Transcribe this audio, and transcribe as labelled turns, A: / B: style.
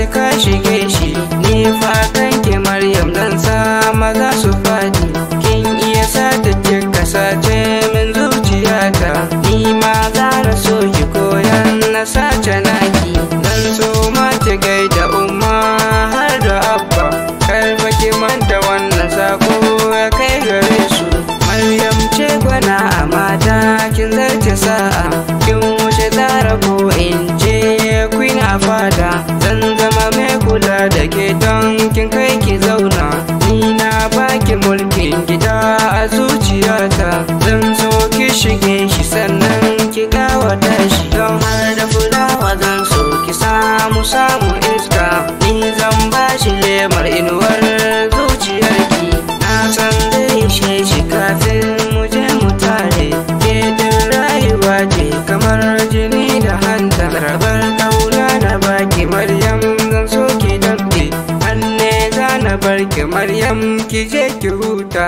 A: sai ka shige shi. Ni fatan ki Maryam zan sa maza su fadi. Kin iya sata kika sace min zuciyata. Ni ma za na so ki koyan na sace naki. Zan so ma ki gaida umma har da abba. Karfa ki manta wannan sako ya kai gare su. Maryam ce gwana a mata kin zarce sa'a. Kin wuce tsara ko in ce queen a fada. Zan zama mai kula da ke don kin kai ki zauna. Ni na baki mulkin gida a zuciyata. Zan so ki shige shi sannan ki kawata shi. Don har da fulawa zan so ki samu iska. Ni zan bashi lemar inuwar zuciyarki. Na san zai ishe shi kafin mu je mu tare. Ke din rayuwa ce kamar jini da hanta. Rabar kauna na baki Maryam zan so ki damɗe. Hanne za na barki Maryam ki je ki huta.